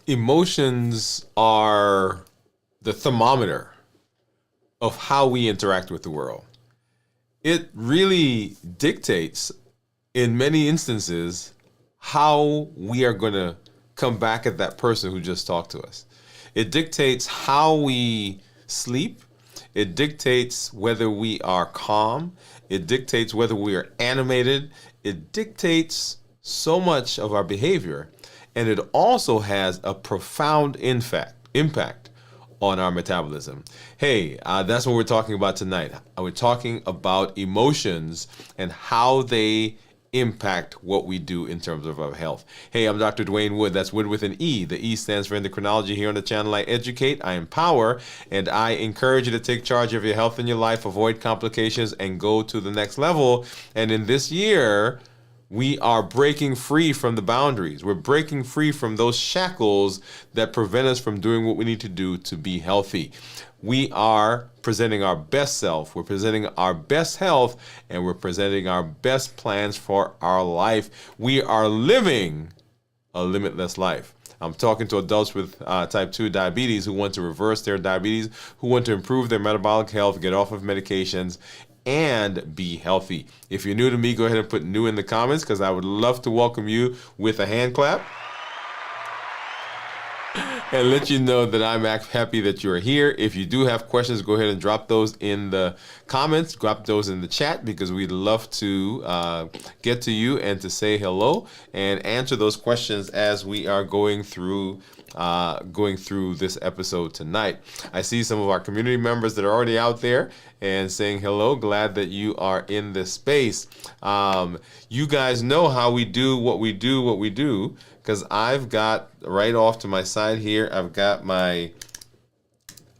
Emotions are the thermometer of how we interact with the world. It really dictates, in many instances, how we are going to come back at that person who just talked to us. It dictates how we sleep. It dictates whether we are calm. It dictates whether we are animated. It dictates so much of our behavior. And it also has a profound impact on our metabolism. Hey, that's what we're talking about tonight. We're talking about emotions and how they impact what we do in terms of our health. Hey, I'm Dr. Dwain Woode. That's Wood with an E. The E stands for endocrinology. Here on the channel, I educate, I empower, and I encourage you to take charge of your health and your life, avoid complications, and go to the next level. And in this year, we are breaking free from the boundaries. We're breaking free from those shackles that prevent us from doing what we need to do to be healthy. We are presenting our best self. We're presenting our best health, and we're presenting our best plans for our life. We are living a limitless life. I'm talking to adults with type 2 diabetes who want to reverse their diabetes, who want to improve their metabolic health, get off of medications, and be healthy. If you're new to me, go ahead and put new in the comments because I would love to welcome you with a hand clap and let you know that I'm happy that you're here. If you do have questions, go ahead and drop those in the comments, drop those in the chat because we'd love to get to you and to say hello and answer those questions as we are going through this episode tonight. I see some of our community members that are already out there and saying hello. Glad that you are in this space. You guys know how we do what we do because I've got right off to my side here, I've got my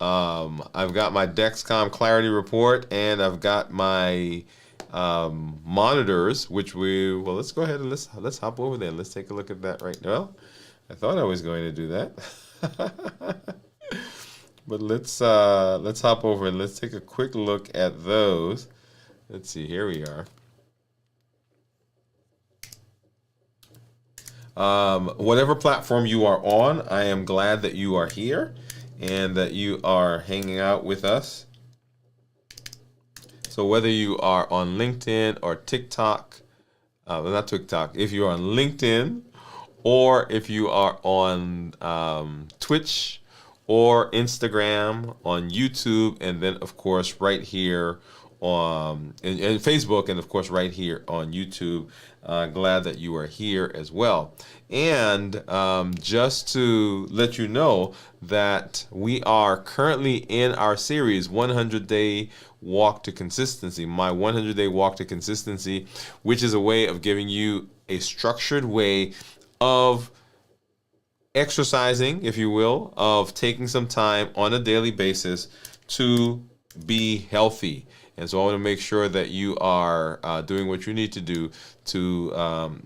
Dexcom Clarity Report, and I've got my monitors, which let's go ahead and let's hop over there. Let's take a look at that right now. I thought I was going to do that. But let's hop over and let's take a quick look at those. Let's see, here we are. Whatever platform you are on, I am glad that you are here and that you are hanging out with us. So whether you are on LinkedIn or TikTok, not TikTok, if you're on LinkedIn or if you are on Twitch or Instagram, on YouTube, and then of course right here on and Facebook, and of course right here on YouTube. Glad that you are here as well. And just to let you know that we are currently in our series 100-Day Walk to Consistency, my 100-Day Walk to Consistency, which is a way of giving you a structured way of exercising, if you will, of taking some time on a daily basis to be healthy. And so I want to make sure that you are doing what you need to do to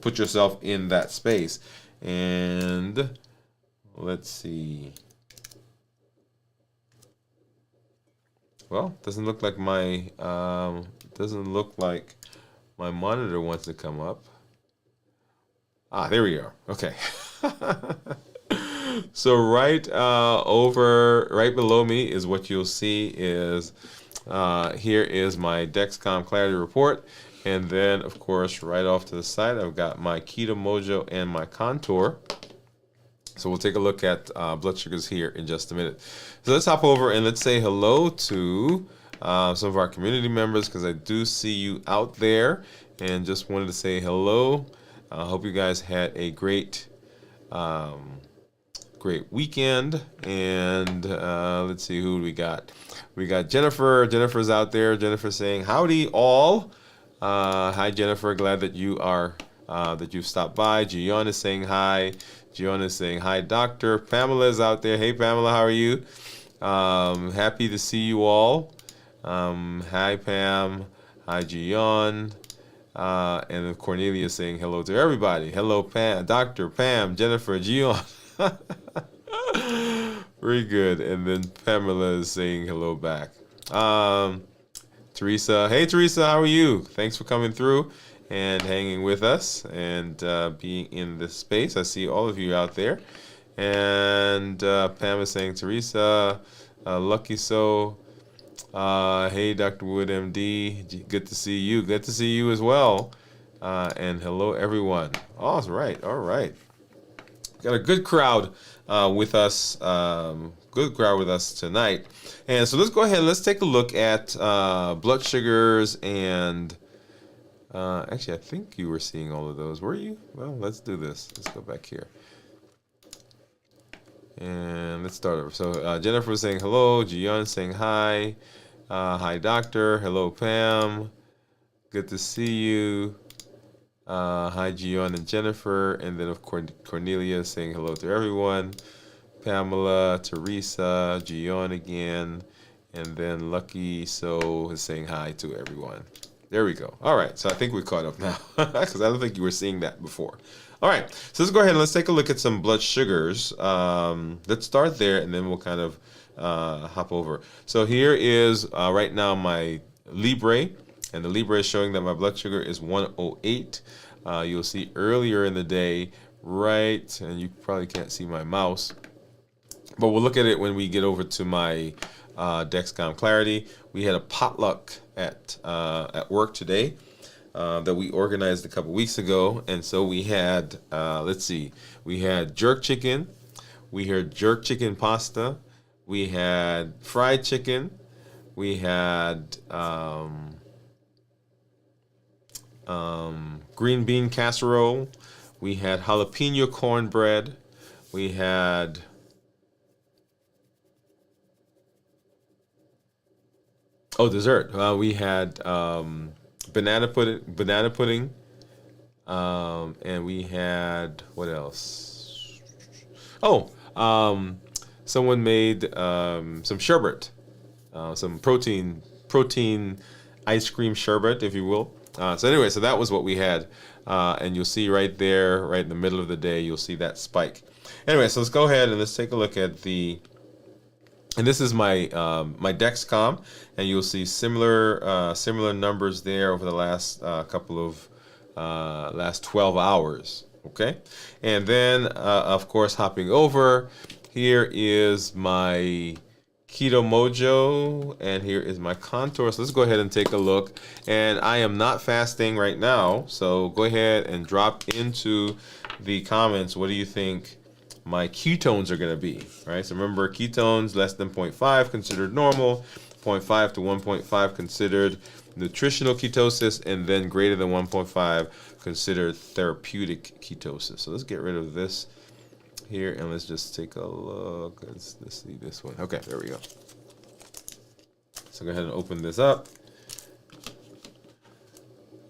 put yourself in that space. And let's see. Well, doesn't look like my monitor wants to come up. There we are. Okay. So right below me is what you'll see is here is my Dexcom Clarity Report, and then of course right off to the side I've got my Keto Mojo and my Contour. So we'll take a look at blood sugars here in just a minute. So let's hop over and let's say hello to some of our community members because I do see you out there, and just wanted to say hello. I hope you guys had a great weekend. And let's see who we got. We got Jennifer. Jennifer's out there. Jennifer saying howdy all. Hi Jennifer, glad that you are that you've stopped by. Gion is saying hi. Gion is saying hi doctor. Pamela is out there. Hey Pamela, how are you? Happy to see you all. Hi Pam. Hi Gion. And Cornelia saying hello to everybody. Hello Pam, Dr. Pam, Jennifer, Gion. Very good. And then Pamela is saying hello back. Teresa. Hey Teresa, how are you? Thanks for coming through. and hanging with us and being in this space. I see all of you out there. And Pam is saying, Teresa, Lucky So, hey, Dr. Wood, MD, good to see you. Good to see you as well. And hello, everyone. All right, all right. Got a good crowd with us. Good crowd with us tonight. And so let's go ahead and let's take a look at blood sugars and actually, I think you were seeing all of those. Were you? Well, let's do this. Let's go back here. And let's start over. So Jennifer was saying hello. Jiyeon saying hi. Hi, doctor. Hello, Pam. Good to see you. Hi, Jiyeon and Jennifer. And then, of course, Cornelia saying hello to everyone. Pamela, Teresa, Jiyeon again. And then Lucky So is saying hi to everyone. There we go. All right. So I think we're caught up now because I don't think you were seeing that before. All right. So let's go ahead and let's take a look at some blood sugars. Let's start there and then we'll kind of hop over. So here is right now my Libre, and the Libre is showing that my blood sugar is 108. You'll see earlier in the day, right, and you probably can't see my mouse, but we'll look at it when we get over to my Dexcom Clarity. We had a potluck at work today that we organized a couple weeks ago, and so we had let's see, we had jerk chicken, we had jerk chicken pasta, we had fried chicken, we had green bean casserole, we had jalapeno cornbread, we had dessert. We had banana pudding, and we had what else? Someone made some sherbet, some protein ice cream sherbet, if you will. So anyway, so that was what we had, and you'll see right there, right in the middle of the day, you'll see that spike. Anyway, so let's go ahead and let's take a look at the. And this is my my Dexcom, and you'll see similar numbers there over the last couple of last 12 hours. Okay, and then of course hopping over, here is my Keto Mojo, and here is my Contour. So let's go ahead and take a look. And I am not fasting right now, so go ahead and drop into the comments. What do you think my ketones are going to be? Right, so remember, ketones less than 0.5 considered normal, 0.5 to 1.5 considered nutritional ketosis, and then greater than 1.5 considered therapeutic ketosis. So let's get rid of this here and let's just take a look. Let's see this one. Okay, there we go. So go ahead and open this up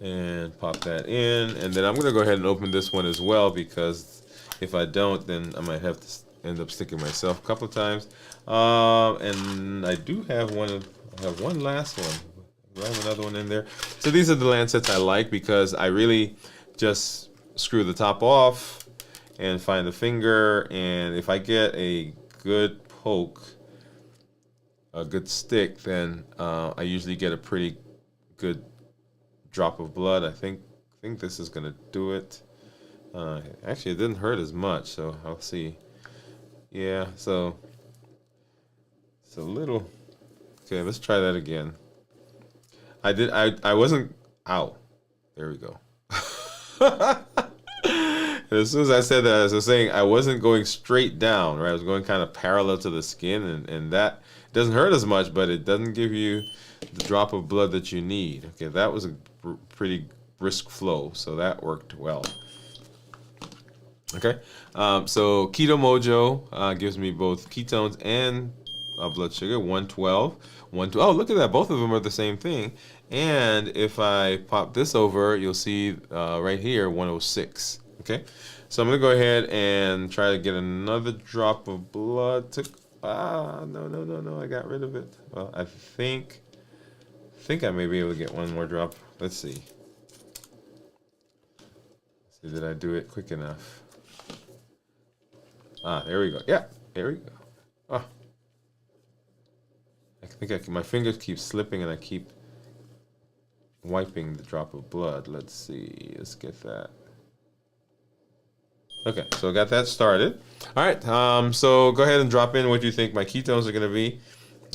and pop that in, and then I'm going to go ahead and open this one as well, because if I don't, then I might have to end up sticking myself a couple of times. And I do have one. I have one last one. Do I have another one in there? So these are the Lancets I like, because I really just screw the top off and find the finger, and if I get a good poke, a good stick, then I usually get a pretty good drop of blood. I think this is gonna do it. Actually, it didn't hurt as much, so I'll see. Yeah, so it's a little. Okay, let's try that again. I wasn't. Ow. There we go. As soon as I said that, as I was saying, I wasn't going straight down, right? I was going kind of parallel to the skin, and that doesn't hurt as much, but it doesn't give you the drop of blood that you need. Okay, that was a pretty brisk flow, so that worked well. Okay, so Keto Mojo gives me both ketones and blood sugar, 112. Oh, look at that. Both of them are the same thing. And if I pop this over, you'll see right here, 106. Okay, so I'm going to go ahead and try to get another drop of blood. No, I got rid of it. Well, I think I may be able to get one more drop. Let's see. Did I do it quick enough? There we go. Yeah, there we go. I think my fingers keep slipping, and I keep wiping the drop of blood. Let's see. Let's get that. Okay, so got that started. All right, so go ahead and drop in what you think my ketones are going to be.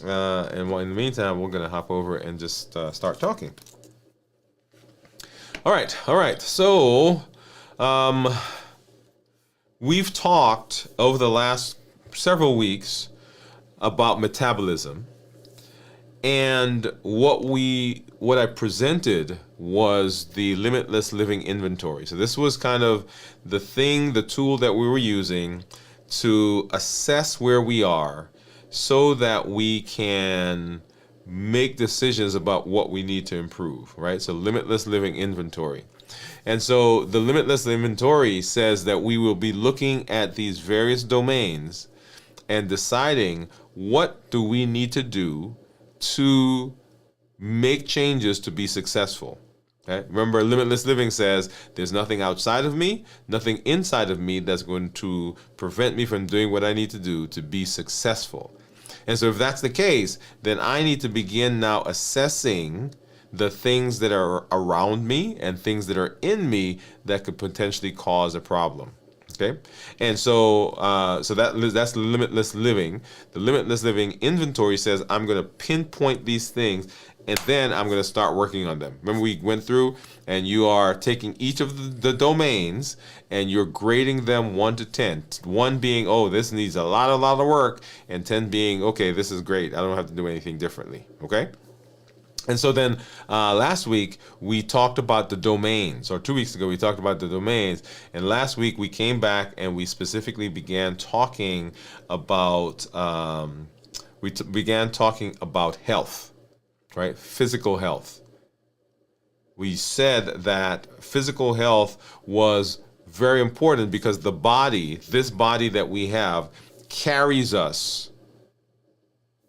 And in the meantime, we're going to hop over and just start talking. All right. So we've talked over the last several weeks about metabolism. And what I presented was the limitless living inventory. So this was kind of the tool that we were using to assess where we are so that we can make decisions about what we need to improve, right? So limitless living inventory. And so the limitless inventory says that we will be looking at these various domains and deciding what do we need to do to make changes to be successful. Okay? Remember, limitless living says there's nothing outside of me, nothing inside of me that's going to prevent me from doing what I need to do to be successful. And so if that's the case, then I need to begin now assessing the things that are around me and things that are in me that could potentially cause a problem. Okay, and so that's limitless living. The limitless living inventory says I'm going to pinpoint these things, and then I'm going to start working on them. Remember, we went through, and you are taking each of the domains, and you're grading them 1 to 10. 1 being, oh, this needs a lot of work, and 10 being, okay, this is great. I don't have to do anything differently. Okay. And so then last week we talked about the domains, or 2 weeks ago we talked about the domains, and last week we came back and we specifically began talking about health, right? Physical health. We said that physical health was very important because the body, this body that we have, carries us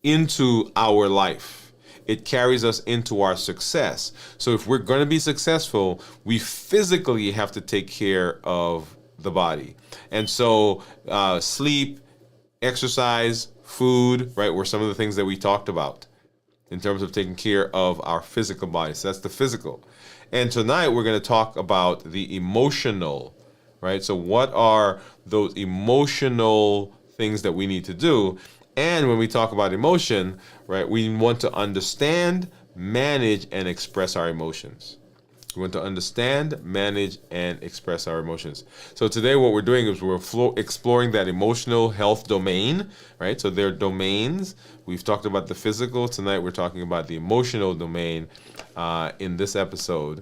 into our life. It carries us into our success. So if we're going to be successful, we physically have to take care of the body. And so sleep, exercise, food, right, were some of the things that we talked about in terms of taking care of our physical body. So that's the physical. And tonight we're going to talk about the emotional, right? So what are those emotional things that we need to do? And when we talk about emotion, right, we want to understand, manage, and express our emotions. We want to understand, manage, and express our emotions. So today what we're doing is we're exploring that emotional health domain, right? So there are domains. We've talked about the physical. Tonight we're talking about the emotional domain in this episode.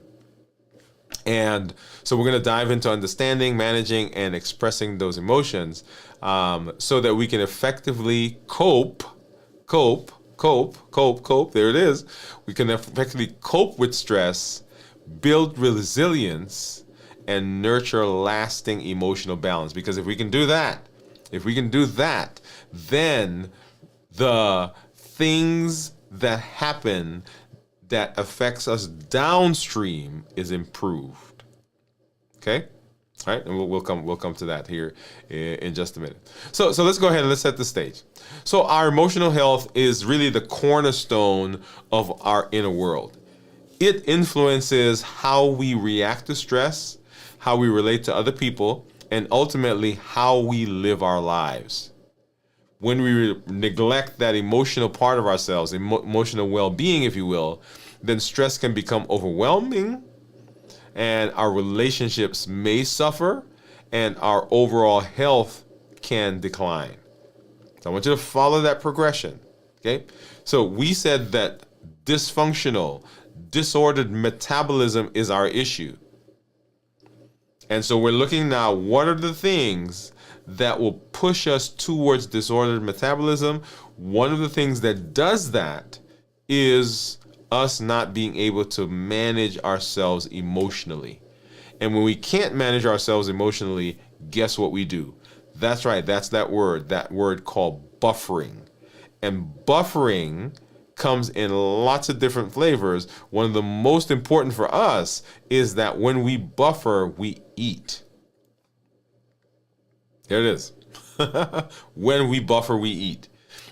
And so we're going to dive into understanding, managing, and expressing those emotions so that we can effectively cope. There it is. We can effectively cope with stress, build resilience, and nurture lasting emotional balance. Because if we can do that, then the things that happen that affects us downstream is improved. Okay? All right, and we'll come to that here in just a minute. So let's go ahead and let's set the stage. So our emotional health is really the cornerstone of our inner world. It influences how we react to stress, how we relate to other people, and ultimately how we live our lives. When we neglect that emotional part of ourselves, emotional well-being, if you will, then stress can become overwhelming, and our relationships may suffer, and our overall health can decline. So I want you to follow that progression, okay? So we said that dysfunctional, disordered metabolism is our issue. And so we're looking now, what are the things that will push us towards disordered metabolism? One of the things that does that is us not being able to manage ourselves emotionally. And when we can't manage ourselves emotionally, guess what we do? That's right, that's that word called buffering. And buffering comes in lots of different flavors. One of the most important for us is that when we buffer, we eat. There it is. When we buffer, we eat.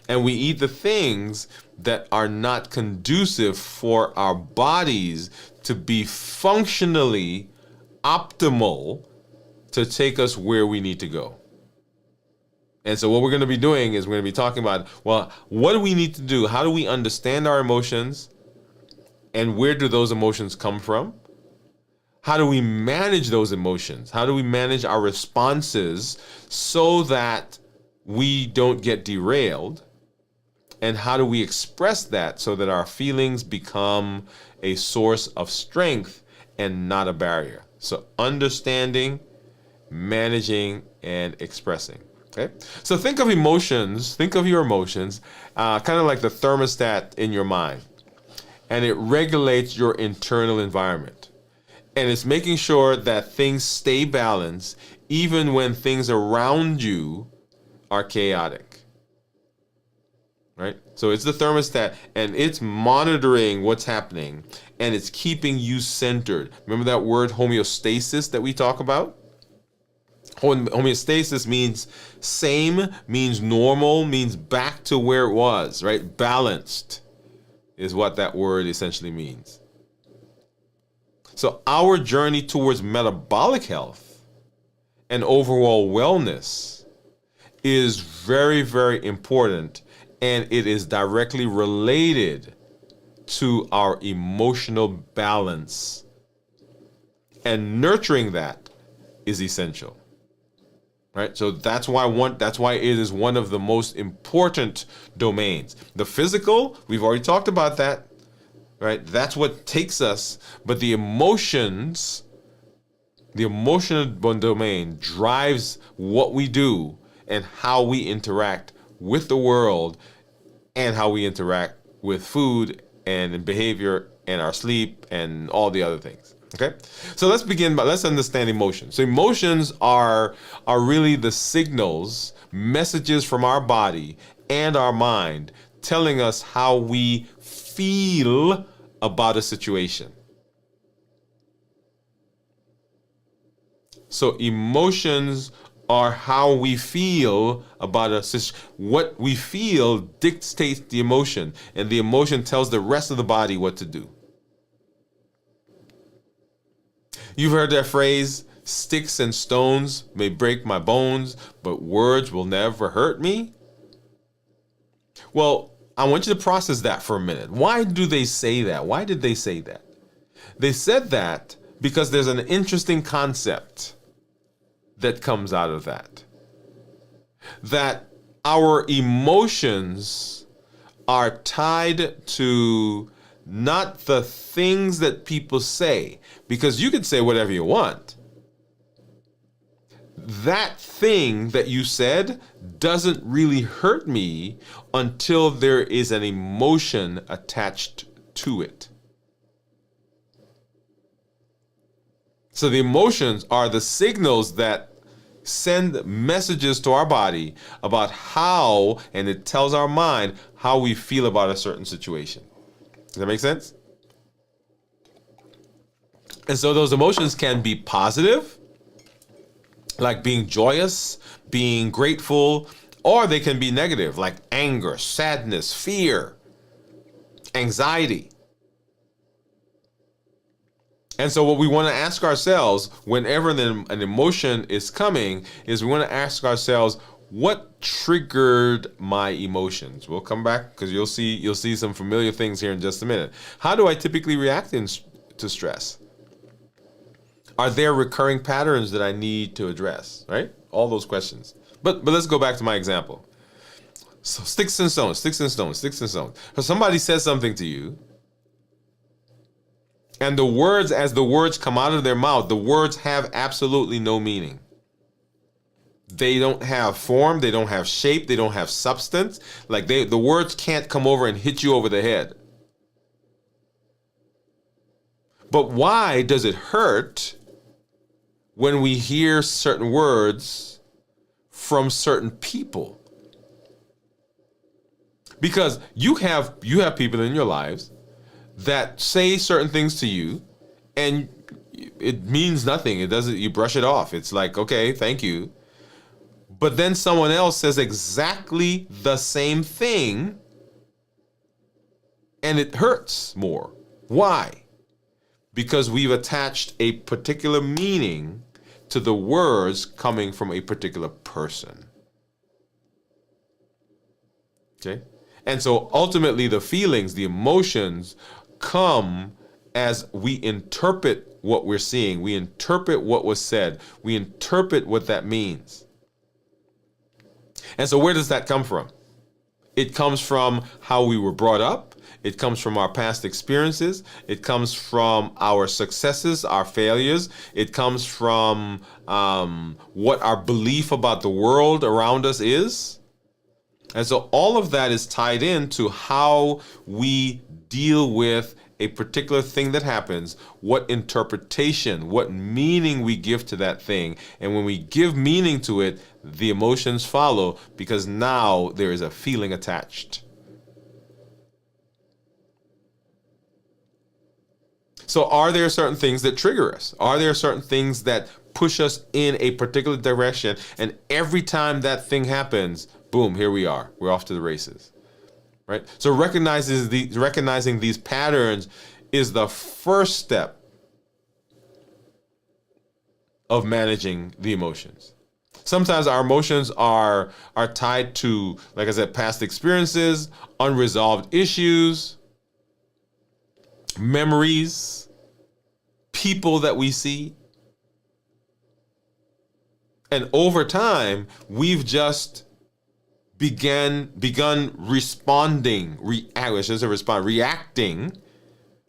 And we eat the things that are not conducive for our bodies to be functionally optimal to take us where we need to go. And so what we're going to be doing is we're going to be talking about, well, what do we need to do? How do we understand our emotions? And where do those emotions come from? How do we manage those emotions? How do we manage our responses so that we don't get derailed? And how do we express that so that our feelings become a source of strength and not a barrier? So understanding, managing, and expressing. Okay? So think of emotions, think of your emotions, kind of like the thermostat in your mind. And it regulates your internal environment. And it's making sure that things stay balanced even when things around you are chaotic. Right? So it's the thermostat, and it's monitoring what's happening, and it's keeping you centered. Remember that word homeostasis that we talk about? Homeostasis means same, means normal, means back to where it was, right? Balanced is what that word essentially means. So our journey towards metabolic health and overall wellness is very, very important, and it is directly related to our emotional balance. And nurturing that is essential. Right? So that's why it is one of the most important domains. The physical, we've already talked about that. Right? That's what takes us, but the emotions, the emotional domain drives what we do and how we interact with the world and how we interact with food and behavior and our sleep and all the other things. Okay, so let's understand emotions. So emotions are really the signals, messages from our body and our mind telling us how we feel about a situation. So emotions are how we feel about a situation. What we feel dictates the emotion, and the emotion tells the rest of the body what to do. You've heard that phrase, sticks and stones may break my bones, but words will never hurt me. Well, I want you to process that for a minute. Why do they say that? Why did they say that? They said that because there's an interesting concept that comes out of that. That our emotions are tied to not the things that people say, because you can say whatever you want. That thing that you said doesn't really hurt me until there is an emotion attached to it. So the emotions are the signals that send messages to our body about how, and it tells our mind how we feel about a certain situation. Does that make sense? And so those emotions can be positive, like being joyous, being grateful, or they can be negative, like anger, sadness, fear, anxiety. And so what we want to ask ourselves whenever an emotion is coming is we want to ask ourselves, what triggered my emotions? We'll come back because you'll see some familiar things here in just a minute. How do I typically react to stress? Are there recurring patterns that I need to address? Right? All those questions. But let's go back to my example. So sticks and stones, sticks and stones, sticks and stones. So somebody says something to you, and as the words come out of their mouth, the words have absolutely no meaning. They don't have form, they don't have shape, they don't have substance. Like the words can't come over and hit you over the head. But why does it hurt when we hear certain words from certain people? Because you have people in your lives that say certain things to you and it means nothing. It doesn't, you brush it off. It's like, okay, thank you. But then someone else says exactly the same thing and it hurts more. Why? because we've attached a particular meaning to the words coming from a particular person. Okay? And so ultimately the feelings, the emotions come as we interpret what we're seeing. We interpret what was said. We interpret what that means. And so where does that come from? It comes from how we were brought up. It comes from our past experiences. It comes from our successes, our failures. It comes from what our belief about the world around us is. And so all of that is tied into how we deal with a particular thing that happens, what interpretation, what meaning we give to that thing. And when we give meaning to it, the emotions follow, because now there is a feeling attached. So are there certain things that trigger us? Are there certain things that push us in a particular direction? And every time that thing happens, boom, here we are. We're off to the races. Right? So recognizing these patterns is the first step of managing the emotions. Sometimes our emotions are tied to, like I said, past experiences, unresolved issues, memories, people that we see. And over time, we've just begun responding, reacting,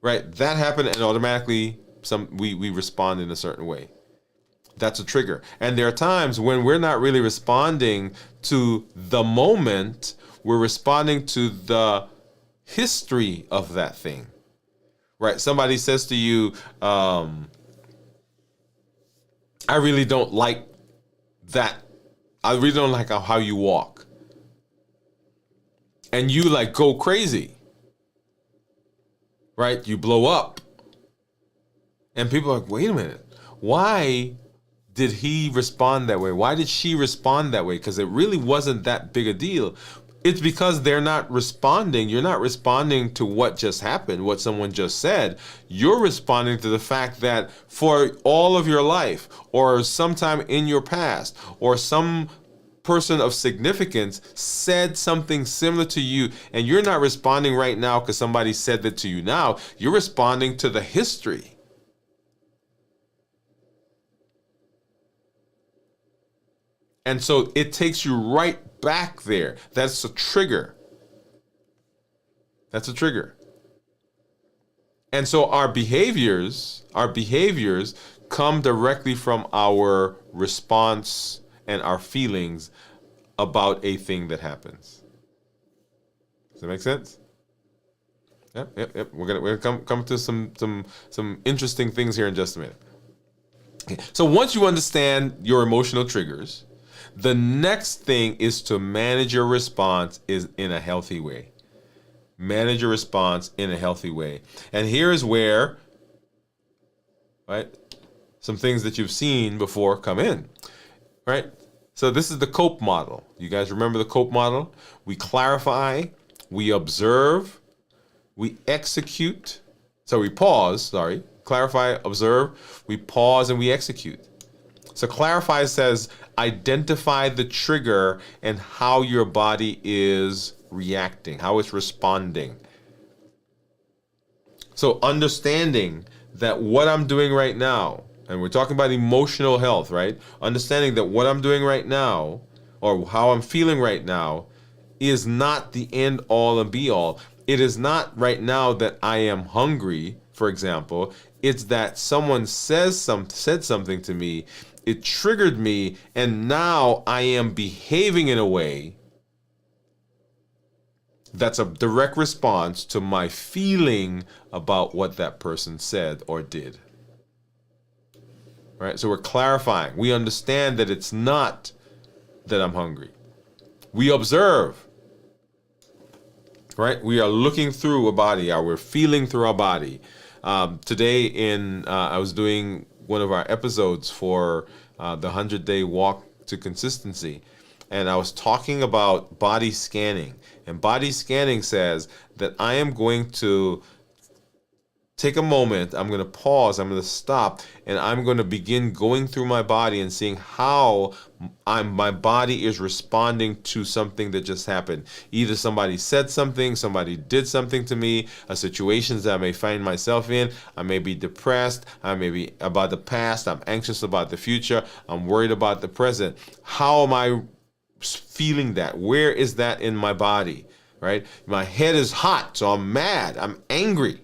right? That happened, and automatically we respond in a certain way. That's a trigger. And there are times when we're not really responding to the moment, we're responding to the history of that thing, right? Somebody says to you, I really don't like that. I really don't like how you walk. And you like go crazy, right? You blow up. And people are like, wait a minute. Why did he respond that way? Why did she respond that way? Because it really wasn't that big a deal. It's because they're not responding. You're not responding to what just happened, what someone just said. You're responding to the fact that for all of your life, or sometime in your past, or some person of significance said something similar to you, and you're not responding right now because somebody said that to you now. You're responding to the history. And so it takes you right back there. That's a trigger. That's a trigger. And so our behaviors come directly from our response and our feelings about a thing that happens. Does that make sense? Yep. We're gonna come to some interesting things here in just a minute. Okay. So once you understand your emotional triggers, the next thing is to manage your response in a healthy way. Manage your response in a healthy way. And here is where, right, some things that you've seen before come in. Right? So this is the COPE model. You guys remember the COPE model? We clarify, we observe, we execute. So we pause, clarify, observe, we pause, and we execute. So clarify says identify the trigger and how your body is reacting, how it's responding. So understanding that what I'm doing right now, and we're talking about emotional health, right? Understanding that what I'm doing right now, or how I'm feeling right now, is not the end all and be all. It is not right now that I am hungry, for example. It's that someone said something to me, it triggered me, and now I am behaving in a way that's a direct response to my feeling about what that person said or did. Right? So we're clarifying. We understand that it's not that I'm hungry. We observe. Right? We are looking through a body, or we're feeling through our body. Today I was doing one of our episodes for the 100-day walk to consistency. And I was talking about body scanning. And body scanning says that I am going to take a moment, I'm going to pause, I'm going to stop, and I'm going to begin going through my body and seeing how my body is responding to something that just happened. Either somebody said something, somebody did something to me, a situation that I may find myself in. I may be depressed, I may be about the past, I'm anxious about the future, I'm worried about the present. How am I feeling that? Where is that in my body? Right? My head is hot, so I'm mad, I'm angry.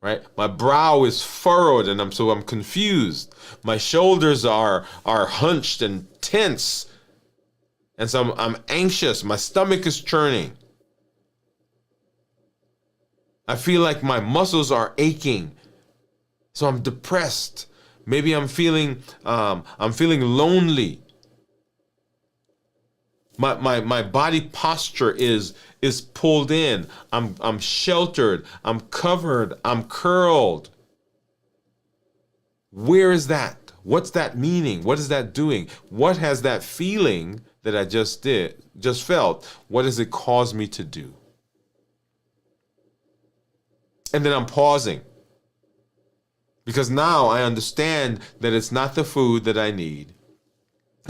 Right? My brow is furrowed and I'm confused. My shoulders are hunched and tense. And so I'm anxious. My stomach is churning. I feel like my muscles are aching. So I'm depressed. Maybe I'm feeling lonely. My body posture is pulled in. I'm sheltered. I'm covered. I'm curled. Where is that? What's that meaning? What is that doing? What has that feeling that I just felt? What does it cause me to do? And then I'm pausing. Because now I understand that it's not the food that I need.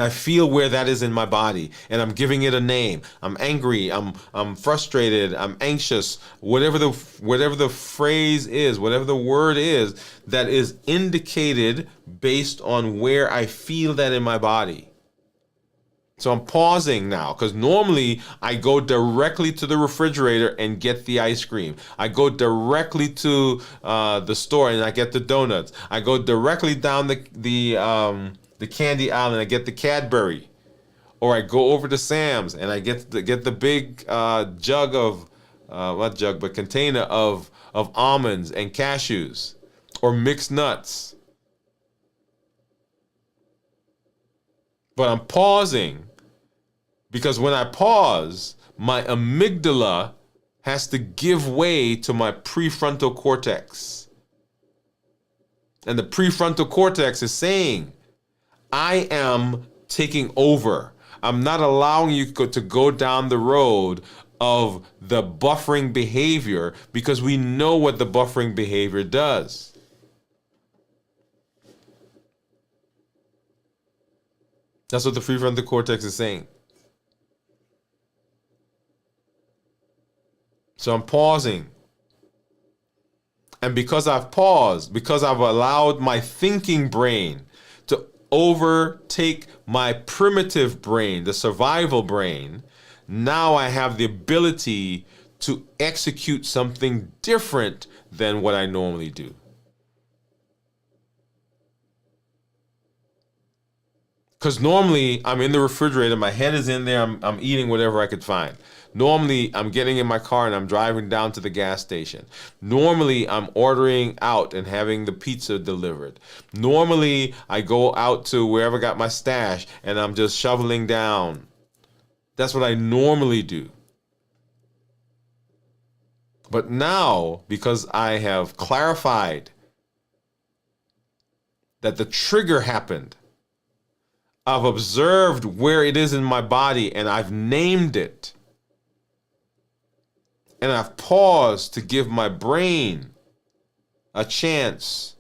I feel where that is in my body, and I'm giving it a name. I'm angry. I'm frustrated. I'm anxious. Whatever the phrase is, whatever the word is, that is indicated based on where I feel that in my body. So I'm pausing now, because normally I go directly to the refrigerator and get the ice cream. I go directly to the store and I get the donuts. I go directly down the candy aisle and I get the Cadbury. Or I go over to Sam's and I get the big jug of, not jug, but container of almonds and cashews or mixed nuts. But I'm pausing because when I pause, my amygdala has to give way to my prefrontal cortex. And the prefrontal cortex is saying, I am taking over. I'm not allowing you to go down the road of the buffering behavior because we know what the buffering behavior does. That's what the prefrontal cortex is saying. So I'm pausing. And because I've paused, because I've allowed my thinking brain to overtake my primitive brain, the survival brain, now I have the ability to execute something different than what I normally do. Because normally I'm in the refrigerator, my head is in there, I'm eating whatever I could find. Normally I'm getting in my car and I'm driving down to the gas station. Normally I'm ordering out and having the pizza delivered. Normally I go out to wherever I got my stash and I'm just shoveling down. That's what I normally do. But now, because I have clarified that the trigger happened, I've observed where it is in my body and I've named it. And I've paused to give my brain a chance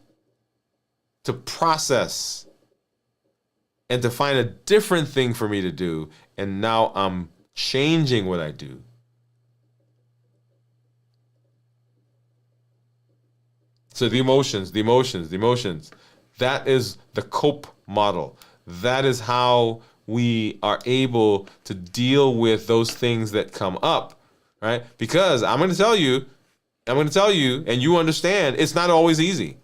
to process and to find a different thing for me to do. And now I'm changing what I do. So the emotions. That is the cope model. That is how we are able to deal with those things that come up. Right? Because I'm going to tell you, and you understand, it's not always easy.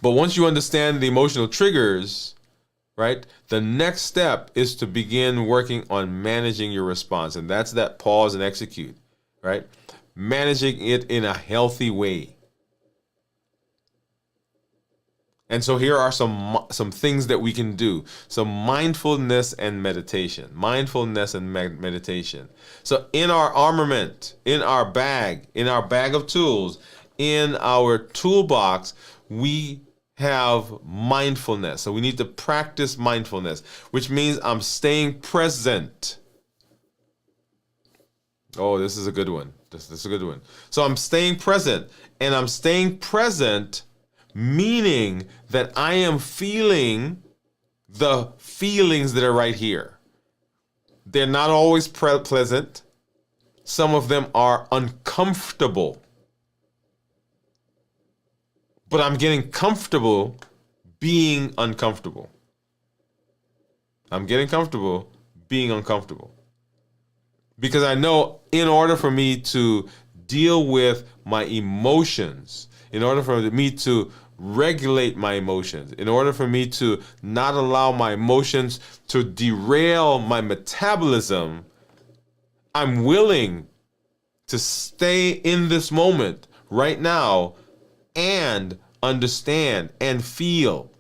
But once you understand the emotional triggers, right, the next step is to begin working on managing your response. And that's that pause and execute, right? Managing it in a healthy way. And so here are some things that we can do. Some mindfulness and meditation. So in our armament, in our bag of tools, in our toolbox, we have mindfulness. So we need to practice mindfulness, which means I'm staying present. Oh, this is a good one. This is a good one. So I'm staying present, and I'm staying present, meaning that I am feeling the feelings that are right here. They're not always pleasant. Some of them are uncomfortable. But I'm getting comfortable being uncomfortable. I'm getting comfortable being uncomfortable. Because I know in order for me to deal with my emotions, in order for me to regulate my emotions, in order for me to not allow my emotions to derail my metabolism, I'm willing to stay in this moment right now and understand and feel.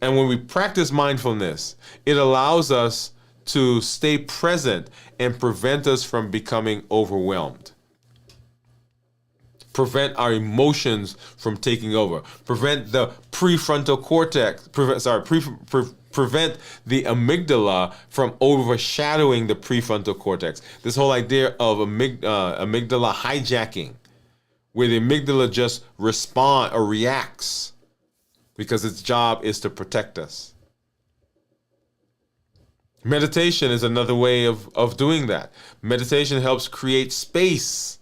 And when we practice mindfulness, it allows us to stay present and prevent us from becoming overwhelmed. Prevent our emotions from taking over. Prevent the prefrontal cortex, prevent the amygdala from overshadowing the prefrontal cortex. This whole idea of amygdala hijacking, where the amygdala just responds or reacts because its job is to protect us. Meditation is another way of doing that. Meditation helps create space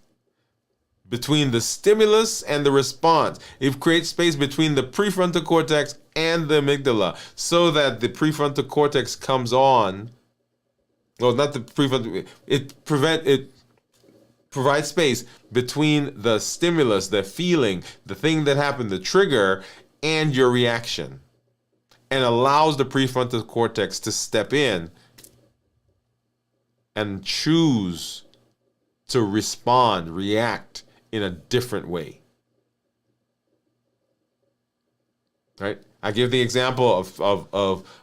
between the stimulus and the response. It creates space between the prefrontal cortex and the amygdala so that the prefrontal cortex comes on. Well, not the prefrontal. It provides space between the stimulus, the feeling, the thing that happened, the trigger, and your reaction, and allows the prefrontal cortex to step in and choose to respond, react in a different way. Right? I give the example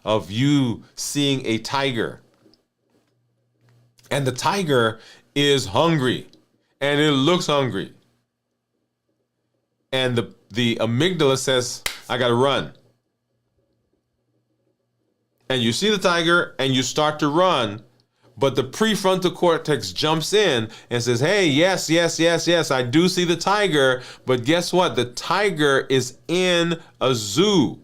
of you seeing a tiger. And the tiger is hungry. And it looks hungry. And the amygdala says, I gotta run. And you see the tiger and you start to run. But the prefrontal cortex jumps in and says, hey, yes, I do see the tiger. But guess what? The tiger is in a zoo.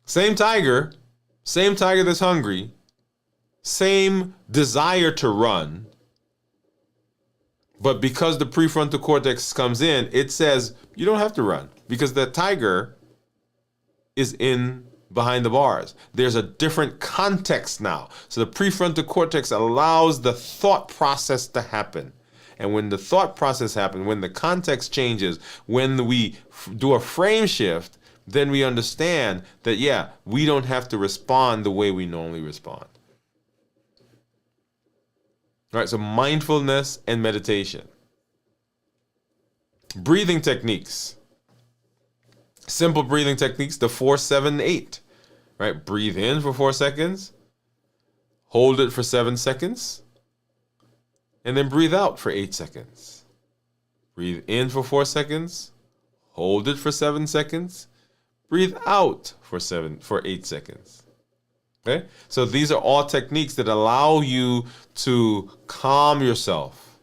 Same tiger that's hungry, same desire to run. But because the prefrontal cortex comes in, it says, you don't have to run because the tiger is in behind the bars. There's a different context now. So the prefrontal cortex allows the thought process to happen. And when the thought process happens, when the context changes, when we do a frame shift, then we understand that, yeah, we don't have to respond the way we normally respond. All right, so mindfulness and meditation. Breathing techniques. Simple breathing techniques, the 4-7-8. Right? Breathe in for 4 seconds. Hold it for 7 seconds. And then breathe out for 8 seconds. Breathe in for 4 seconds. Hold it for 7 seconds. Breathe out for 8 seconds. Okay? So these are all techniques that allow you to calm yourself.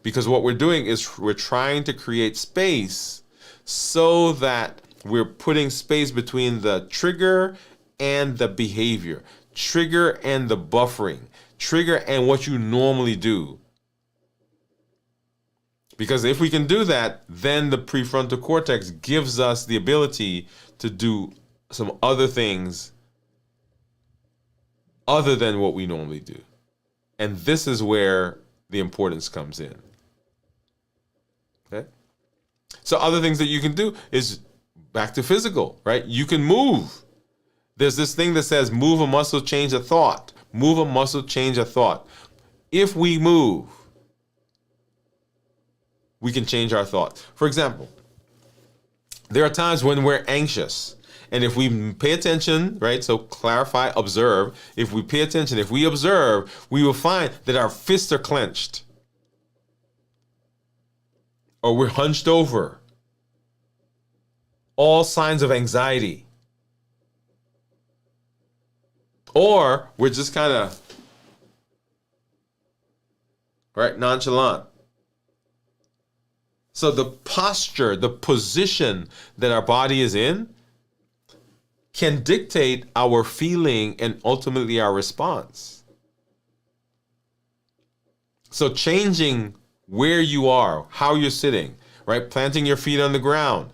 Because what we're doing is we're trying to create space so that we're putting space between the trigger and the behavior, trigger and the buffering, trigger and what you normally do. Because if we can do that, then the prefrontal cortex gives us the ability to do some other things other than what we normally do. And this is where the importance comes in. Okay? So other things that you can do is back to physical, right? You can move. There's this thing that says move a muscle, change a thought. Move a muscle, change a thought. If we move, we can change our thoughts. For example, there are times when we're anxious. And if we pay attention, right? So clarify, observe. If we pay attention, if we observe, we will find that our fists are clenched. Or we're hunched over. All signs of anxiety. Or we're just kind of, right, nonchalant. So the posture, the position that our body is in can dictate our feeling and ultimately our response. So changing where you are, how you're sitting, right? Planting your feet on the ground,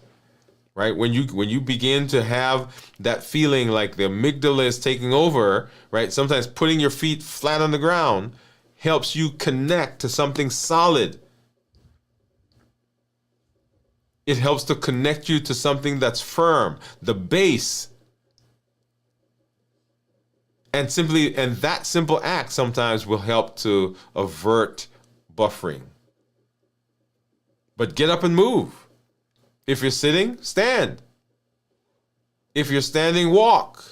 right? When you begin to have that feeling like the amygdala is taking over, right? Sometimes putting your feet flat on the ground helps you connect to something solid. It helps to connect you to something that's firm, the base. And that simple act sometimes will help to avert buffering. But get up and move. If you're sitting, stand. If you're standing, walk.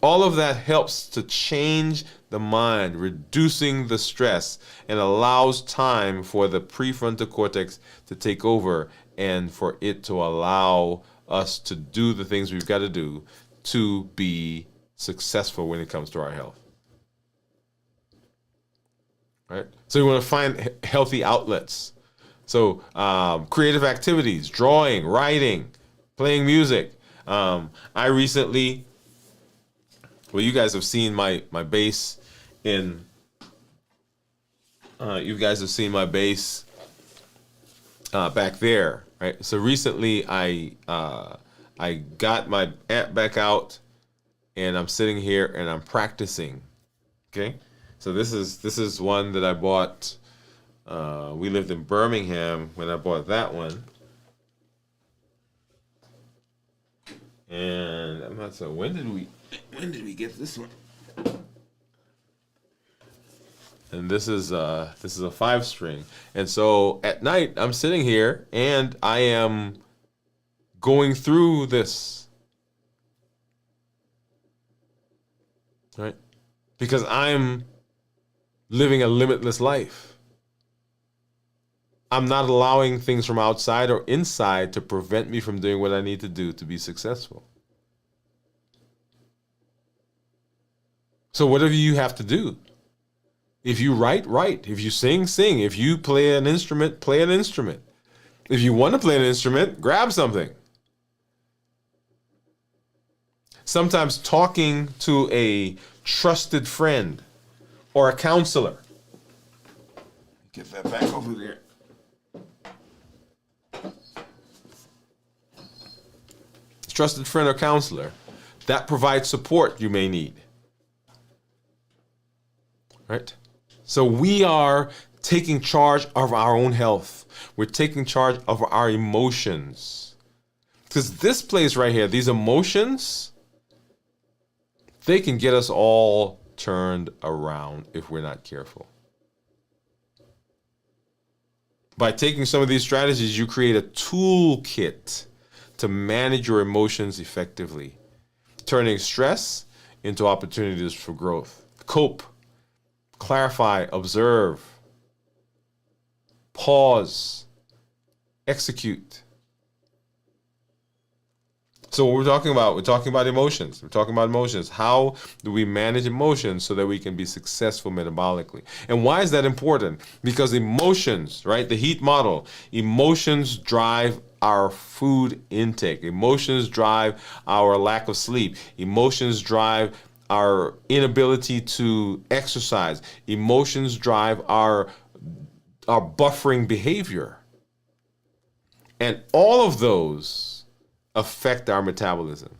All of that helps to change the mind, reducing the stress, and allows time for the prefrontal cortex to take over and for it to allow us to do the things we've got to do to be successful when it comes to our health. Right? So you want to find healthy outlets. So creative activities, drawing, writing, playing music. I recently, well, you guys have seen my bass in, you guys have seen my bass back there, right? So recently I got my amp back out and I'm sitting here and I'm practicing, okay? So this is one that I bought. We lived in Birmingham when I bought that one. And I'm not sure, when did we get this one? And this is a 5-string. And so at night I'm sitting here and I am going through this. Right? Because I'm living a limitless life. I'm not allowing things from outside or inside to prevent me from doing what I need to do to be successful. So whatever you have to do, if you write, write. If you sing, sing. If you play an instrument, play an instrument. If you want to play an instrument, grab something. Sometimes talking to a trusted friend or a counselor. Get that back over there. Trusted friend or counselor that provides support you may need. Right? So we are taking charge of our own health. We're taking charge of our emotions. Because this place right here, these emotions, they can get us all turned around if we're not careful. By taking some of these strategies, you create a toolkit to manage your emotions effectively, turning stress into opportunities for growth. Cope, clarify, observe, pause, execute. So what we're talking about emotions. We're talking about emotions. How do we manage emotions so that we can be successful metabolically? And why is that important? Because emotions, right? The heat model, emotions drive our food intake. Emotions drive our lack of sleep. Emotions drive our inability to exercise. Emotions drive our buffering behavior. And all of those affect our metabolism.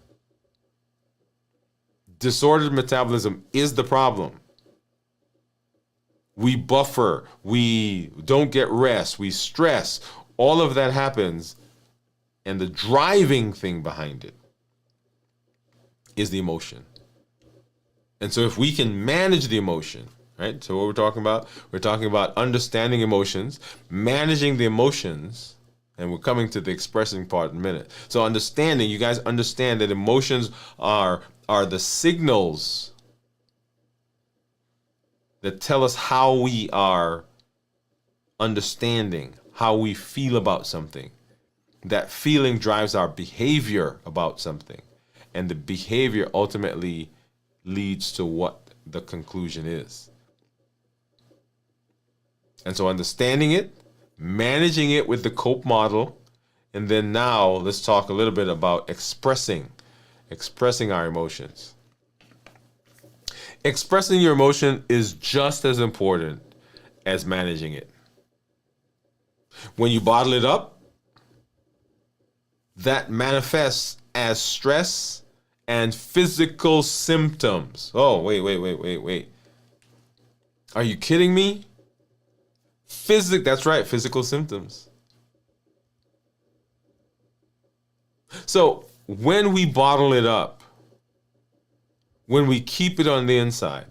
Disordered metabolism is the problem. We buffer, we don't get rest, we stress. All of that happens, and the driving thing behind it is the emotion. And so if we can manage the emotion, right? So what we're talking about understanding emotions, managing the emotions. And we're coming to the expressing part in a minute. So understanding, you guys understand that emotions are the signals that tell us how we are understanding, how we feel about something. That feeling drives our behavior about something. And the behavior ultimately leads to what the conclusion is. And so understanding it, managing it with the COPE model, and then now let's talk a little bit about expressing our emotions. Expressing your emotion is just as important as managing it. When you bottle it up, that manifests as stress and physical symptoms. Oh, wait. Are you kidding me? That's right, physical symptoms. So when we bottle it up, when we keep it on the inside,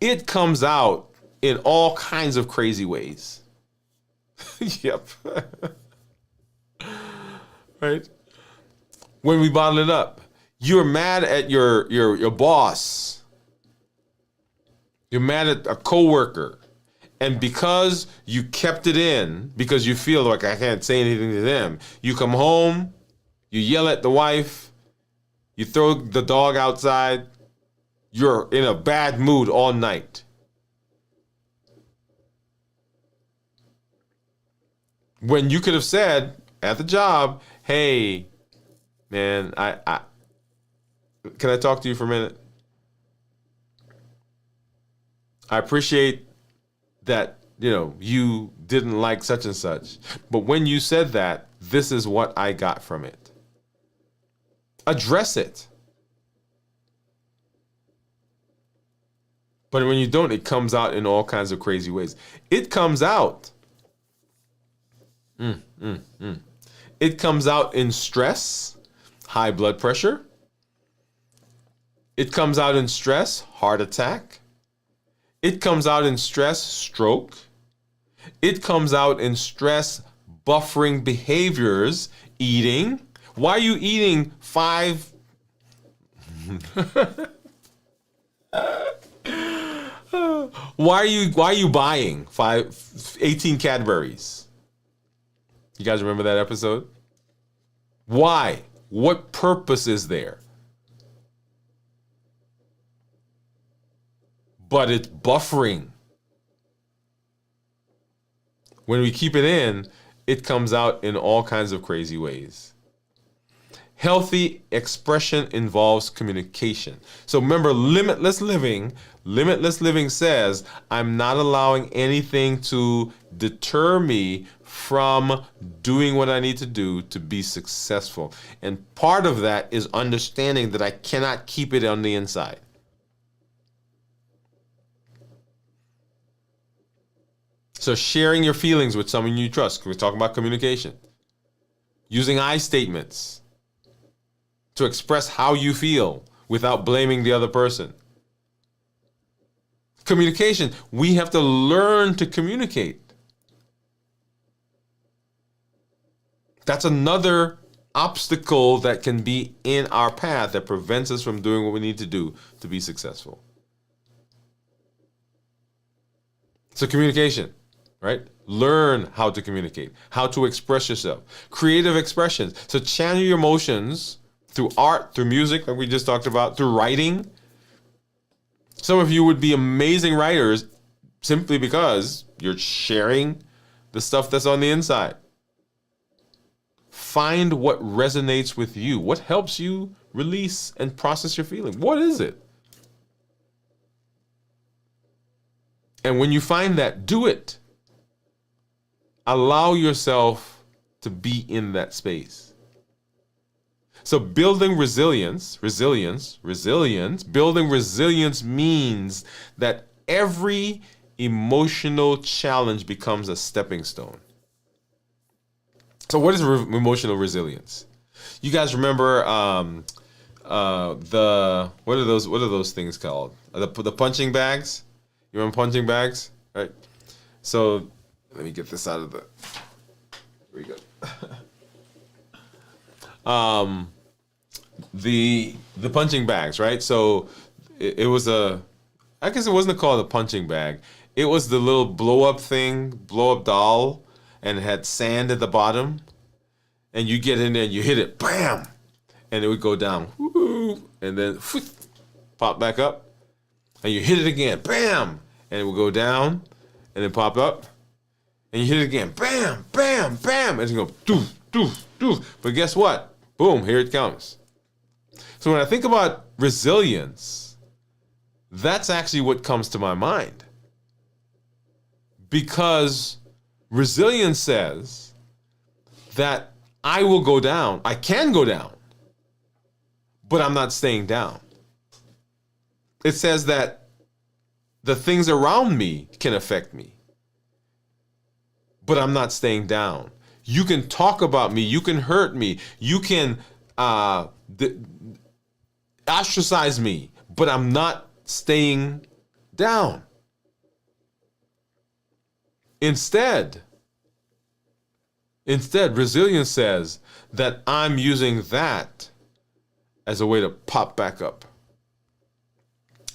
it comes out in all kinds of crazy ways. Yep. Right? When we bottle it up, you're mad at your boss. You're mad at a coworker. And because you kept it in, because you feel like I can't say anything to them, you come home, you yell at the wife, you throw the dog outside, you're in a bad mood all night. When you could have said at the job, hey, man, I can I talk to you for a minute? I appreciate that, you didn't like such and such. But when you said that, this is what I got from it. Address it. But when you don't, it comes out in all kinds of crazy ways. It comes out. It comes out in stress, high blood pressure. It comes out in stress, heart attack. It comes out in stress, stroke. It comes out in stress, buffering behaviors, eating. Why are you eating 5? Why are you buying 18 Cadburys? You guys remember that episode? Why? What purpose is there? But it's buffering. When we keep it in, it comes out in all kinds of crazy ways. Healthy expression involves communication. So remember, limitless living says, I'm not allowing anything to deter me from doing what I need to do to be successful. And part of that is understanding that I cannot keep it on the inside. So sharing your feelings with someone you trust. We're talking about communication. Using I statements to express how you feel without blaming the other person. Communication. We have to learn to communicate. That's another obstacle that can be in our path that prevents us from doing what we need to do to be successful. So communication. Right? Learn how to communicate, how to express yourself. Creative expressions. So channel your emotions through art, through music, like we just talked about, through writing. Some of you would be amazing writers simply because you're sharing the stuff that's on the inside. Find what resonates with you. What helps you release and process your feeling? What is it? And when you find that, do it. Allow yourself to be in that space. So building resilience means that every emotional challenge becomes a stepping stone. So what is emotional resilience? You guys remember what are those things called? The punching bags? You remember punching bags? Right? So let me get this out of the. Here we go. The punching bags, right? So it was I guess it wasn't called a punching bag. It was the little blow up doll, and it had sand at the bottom. And you get in there and you hit it, bam, and it would go down. and then pop back up, and you hit it again, bam, and it will go down, and then pop up, and you hit it again, bam, bam, bam, and it's going to go doof, doof, doof. But guess what? Boom, here it comes. So when I think about resilience, that's actually what comes to my mind. Because resilience says that I will go down, I can go down, but I'm not staying down. It says that the things around me can affect me, but I'm not staying down. You can talk about me, you can hurt me, you can ostracize me, but I'm not staying down. Instead, resilience says that I'm using that as a way to pop back up.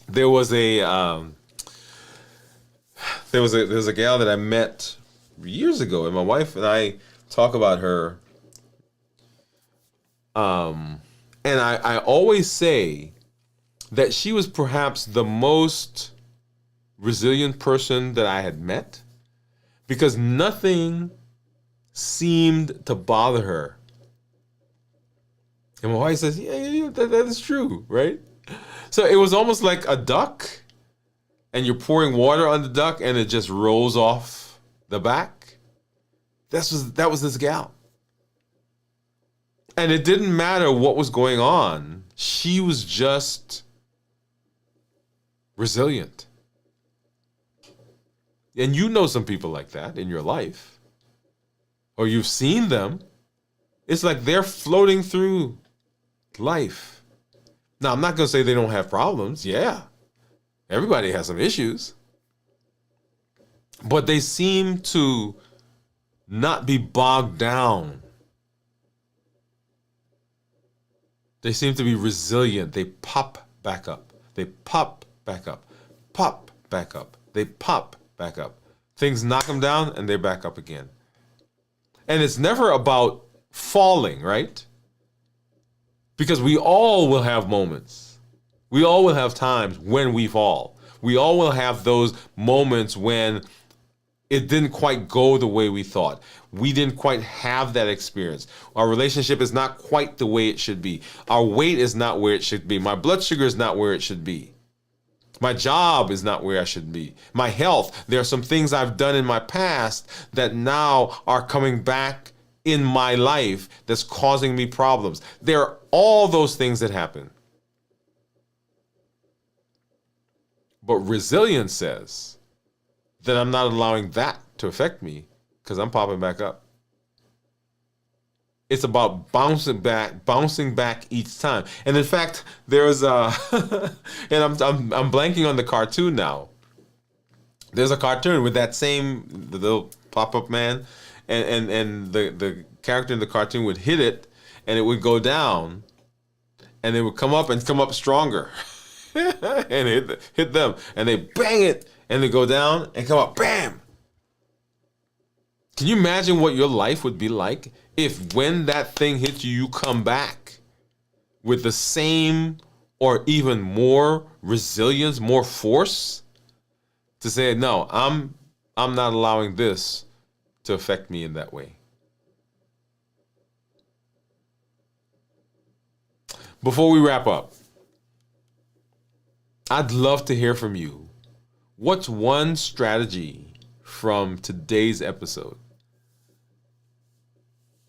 There was a gal that I met years ago, and my wife and I talk about her. And I always say that she was perhaps the most resilient person that I had met, because nothing seemed to bother her. And my wife says, yeah, that is true, right? So it was almost like a duck, and you're pouring water on the duck, and it just rolls off the back. That was this gal. And it didn't matter what was going on. She was just resilient. And you know some people like that in your life, or you've seen them. It's like they're floating through life. Now, I'm not going to say they don't have problems. Yeah, everybody has some issues. But they seem to not be bogged down. They seem to be resilient. They pop back up. They pop back up. Pop back up. They pop back up. Things knock them down and they're back up again. And it's never about falling, right? Because we all will have moments. We all will have times when we fall. We all will have those moments when it didn't quite go the way we thought. We didn't quite have that experience. Our relationship is not quite the way it should be. Our weight is not where it should be. My blood sugar is not where it should be. My job is not where I should be. My health, there are some things I've done in my past that now are coming back in my life that's causing me problems. There are all those things that happen. But resilience says that I'm not allowing that to affect me because I'm popping back up. It's about bouncing back each time. And in fact, there's a, and I'm blanking on the cartoon now. There's a cartoon with that same the little pop-up man, and the character in the cartoon would hit it, and it would go down, and it would come up and come up stronger, and hit them, and they bang it, and they go down and come up, bam. Can you imagine what your life would be like if when that thing hits you, you come back with the same or even more resilience, more force to say, no, I'm not allowing this to affect me in that way. Before we wrap up, I'd love to hear from you. What's one strategy from today's episode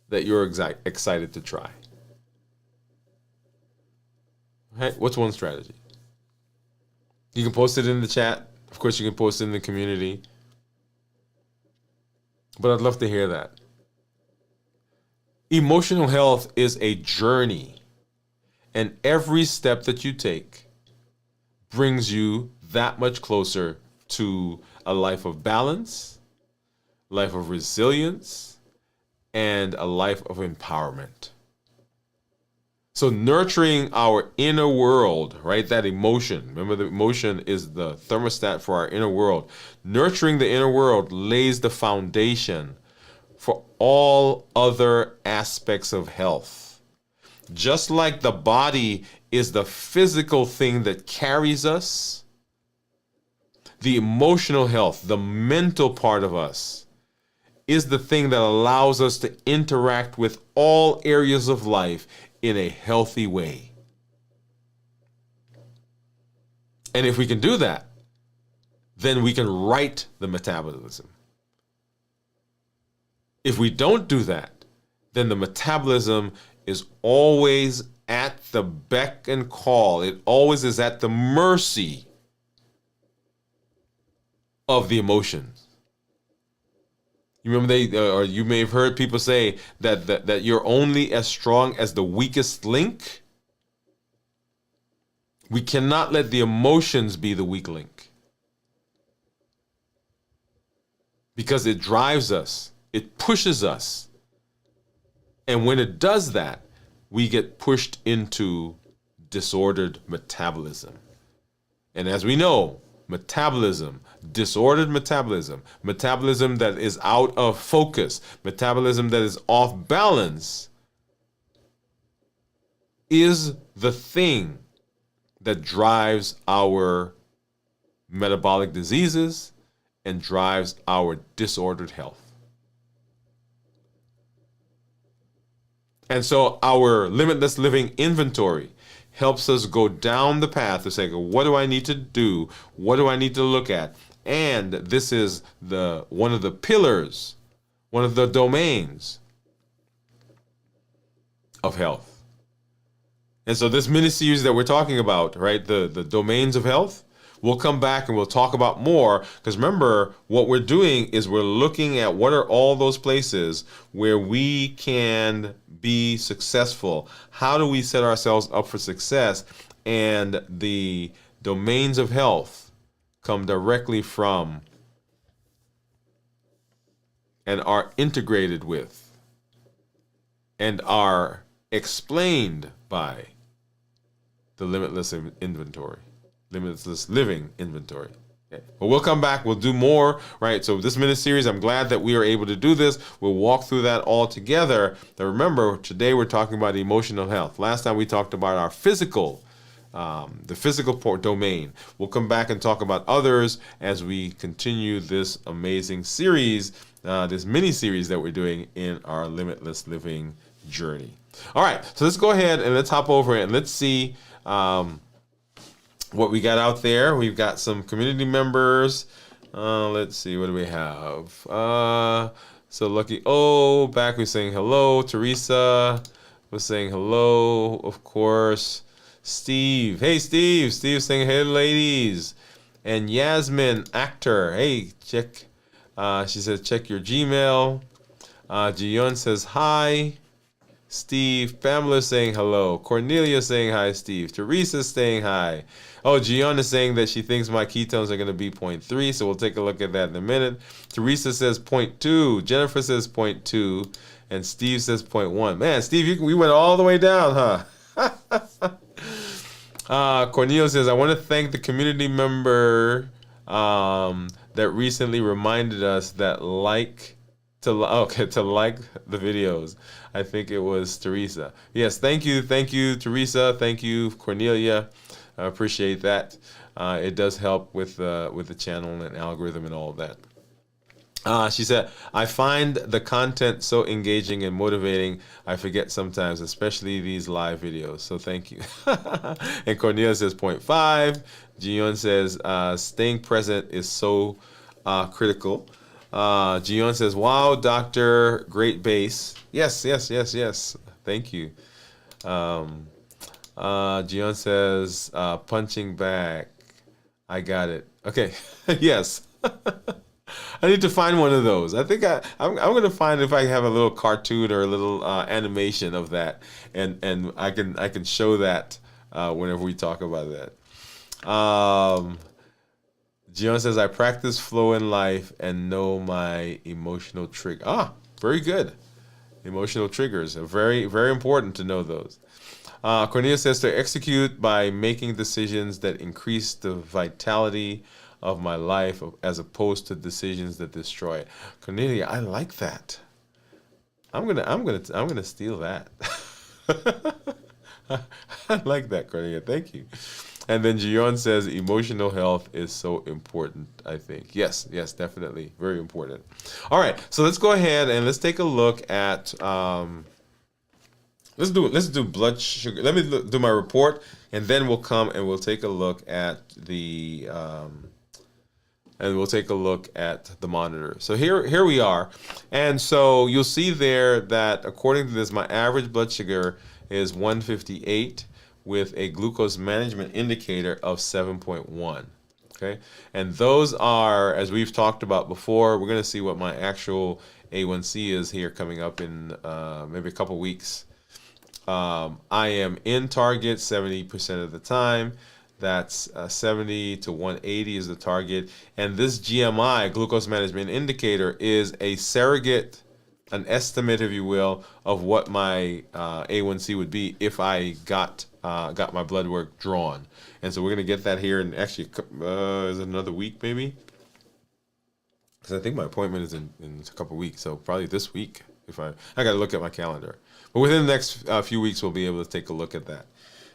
that you're excited to try? Right? What's one strategy? You can post it in the chat. Of course, you can post it in the community. But I'd love to hear that. Emotional health is a journey, and every step that you take brings you that much closer to a life of balance, life of resilience, and a life of empowerment. So nurturing our inner world, right? That emotion. Remember, the emotion is the thermostat for our inner world. Nurturing the inner world lays the foundation for all other aspects of health. just like the body is the physical thing that carries us, the emotional health, the mental part of us, is the thing that allows us to interact with all areas of life in a healthy way. And if we can do that, then we can right the metabolism. If we don't do that, then the metabolism is always at the beck and call. It always is at the mercy of the emotions. You remember or you may have heard people say that you're only as strong as the weakest link. We cannot let the emotions be the weak link, because it drives us, it pushes us. And when it does that, we get pushed into disordered metabolism. And as we know, metabolism, disordered metabolism, metabolism that is out of focus, metabolism that is off balance, is the thing that drives our metabolic diseases and drives our disordered health. And so our limitless living inventory helps us go down the path of saying, what do I need to do? What do I need to look at? And this is one of the pillars, one of the domains of health. And so this mini series that we're talking about, right, the domains of health, we'll come back and we'll talk about more, because remember, what we're doing is we're looking at what are all those places where we can be successful. How do we set ourselves up for success? And the domains of health come directly from and are integrated with and are explained by the limitless inventory. Limitless living inventory. Okay. But we'll come back. We'll do more, right? So this mini series, I'm glad that we are able to do this. We'll walk through that all together. Now remember, today we're talking about emotional health. Last time we talked about our physical, the physical domain. We'll come back and talk about others as we continue this amazing series, this mini series that we're doing in our limitless living journey. All right, so let's go ahead and let's hop over and let's see what we got out there. We've got some community members. Let's see, what do we have? So Lucky back was saying hello. Teresa was saying hello, of course. Steve, hey Steve. Steve saying hey ladies. And Yasmin, actor, hey, check. She says check your Gmail. Jiyon says hi. Steve, Pamela saying hello. Cornelia saying hi, Steve. Teresa saying hi. Oh, Gianna is saying that she thinks my ketones are going to be 0.3, so we'll take a look at that in a minute. Teresa says 0.2. Jennifer says 0.2. And Steve says 0.1. Man, Steve, we went all the way down, huh? Cornelia says, I want to thank the community member that recently reminded us that to like the videos. I think it was Teresa. Yes, thank you, Teresa. Thank you, Cornelia. I appreciate that. It does help with the channel and algorithm and all of that. She said, I find the content so engaging and motivating, I forget sometimes, especially these live videos. So thank you. And Cornelia says 0.5. Gion says, staying present is so critical. Gion says, wow, doctor, great base. Yes. Thank you. Gion says, punching back. I got it. Okay. Yes. I need to find one of those. I think I'm going to find if I have a little cartoon or a little animation of that, and I can show that whenever we talk about that. Gion says, I practice flow in life and know my emotional trigger. Very good. Emotional triggers are very, very important to know those. Cornelia says, to execute by making decisions that increase the vitality of my life as opposed to decisions that destroy it. Cornelia, I like that. I'm gonna steal that. I like that, Cornelia. Thank you. And then Gion says emotional health is so important, I think. Yes, yes, definitely. Very important. All right, so let's go ahead and let's take a look at let's do blood sugar. Let me do my report, and then we'll come and we'll take a look at the monitor. So here we are, and so you'll see there that according to this, my average blood sugar is 158 with a glucose management indicator of 7.1. Okay, and those are, as we've talked about before, we're going to see what my actual A1C is here coming up in maybe a couple weeks. I am in target 70% of the time. That's 70 to 180 is the target. And this GMI, glucose management indicator, is a surrogate, an estimate, if you will, of what my A1C would be if I got my blood work drawn. And so we're going to get that here in actually is it another week maybe? Because I think my appointment is in a couple of weeks. So probably this week. If I got to look at my calendar. But within the next few weeks, we'll be able to take a look at that.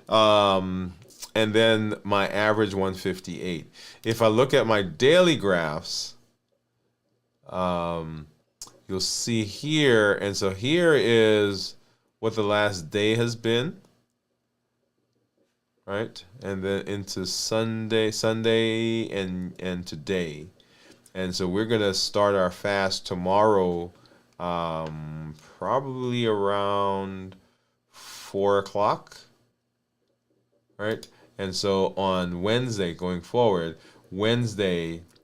And then my average 158. If I look at my daily graphs, you'll see here. And so here is what the last day has been. Right? And then into Sunday and today. And so we're going to start our fast tomorrow, probably around 4 o'clock. Right? And so on Wednesday, going forward,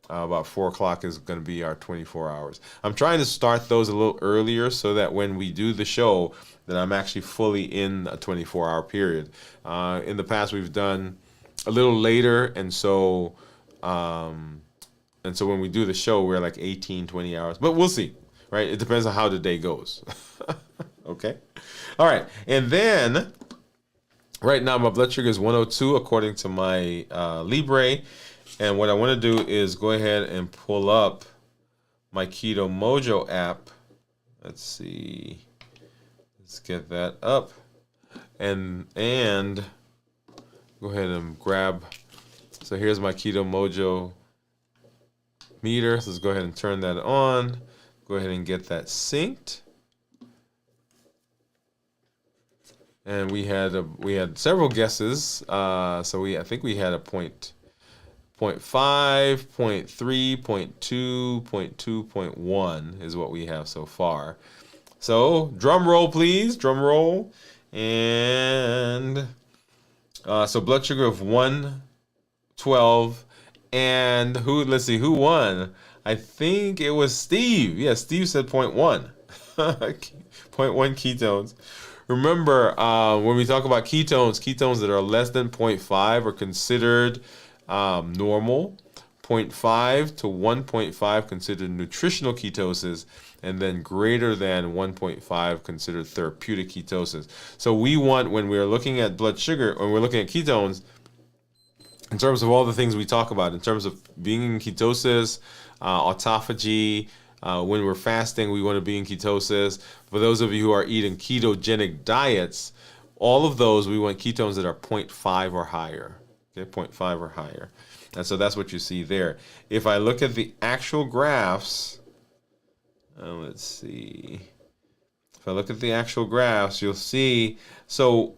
about 4 o'clock is going to be our 24 hours. I'm trying to start those a little earlier so that when we do the show, that I'm actually fully in a 24-hour period. In the past, we've done a little later, and so when we do the show, we're like 18, 20 hours. But we'll see, right? It depends on how the day goes. Okay? All right. And then right now, my blood sugar is 102 according to my Libre. And what I want to do is go ahead and pull up my Keto Mojo app. Let's see. Let's get that up. And go ahead and grab. So here's my Keto Mojo meter. So let's go ahead and turn that on. Go ahead and get that synced. And we had several guesses. I think we had a 0.5, 0.3, 0.2, 0.2, 0.1 is what we have so far. So drum roll, please. Drum roll. And so blood sugar of 112. And let's see, who won? I think it was Steve. Yeah, Steve said 0.1. 0.1 ketones. Remember, when we talk about ketones that are less than 0.5 are considered normal. 0.5 to 1.5 considered nutritional ketosis, and then greater than 1.5 considered therapeutic ketosis. So we want, when we're looking at blood sugar, or we're looking at ketones, in terms of all the things we talk about, in terms of being in ketosis, autophagy, when we're fasting, we want to be in ketosis. For those of you who are eating ketogenic diets, all of those, we want ketones that are 0.5 or higher. Okay, 0.5 or higher. And so that's what you see there. If I look at the actual graphs, let's see. If I look at the actual graphs, you'll see, so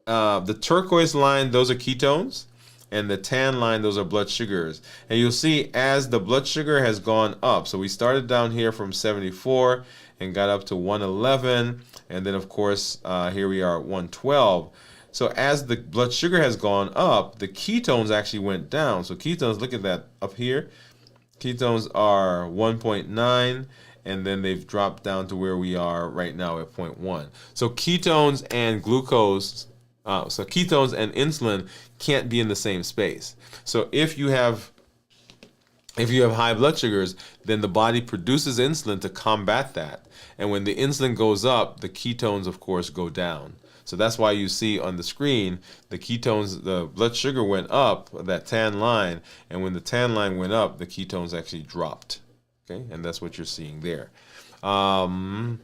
the turquoise line, those are ketones. And the tan line, those are blood sugars. And you'll see as the blood sugar has gone up. So we started down here from 74 and got up to 111. And then, of course, here we are at 112. So as the blood sugar has gone up, the ketones actually went down. So ketones, look at that up here. Ketones are 1.9. And then they've dropped down to where we are right now at 0.1. So ketones and glucose, so ketones and insulin can't be in the same space. So if you have high blood sugars, then the body produces insulin to combat that. And when the insulin goes up, the ketones, of course, go down. So that's why you see on the screen, the ketones, the blood sugar went up, that tan line. And when the tan line went up, the ketones actually dropped. Okay, and that's what you're seeing there. And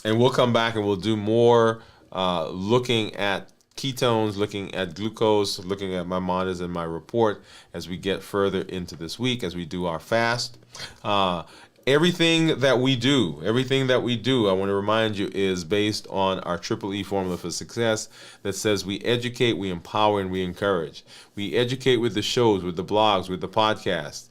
we'll come back and we'll do more looking at ketones, looking at glucose, looking at my monitors and my report as we get further into this week, as we do our fast. Everything that we do, I want to remind you, is based on our Triple E formula for success that says we educate, we empower, and we encourage. We educate with the shows, with the blogs, with the podcasts.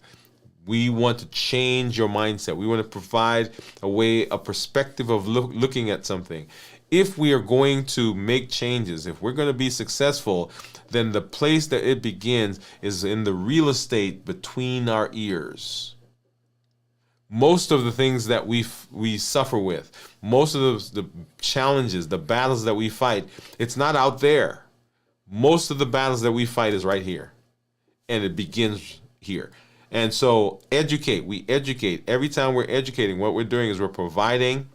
We want to change your mindset. We want to provide a perspective of looking at something. If we are going to make changes, if we're going to be successful, then the place that it begins is in the real estate between our ears. Most of the things that we suffer with, most of the challenges, the battles that we fight, it's not out there. Most of the battles that we fight is right here. And it begins here. And so we educate. Every time we're educating, what we're doing is we're providing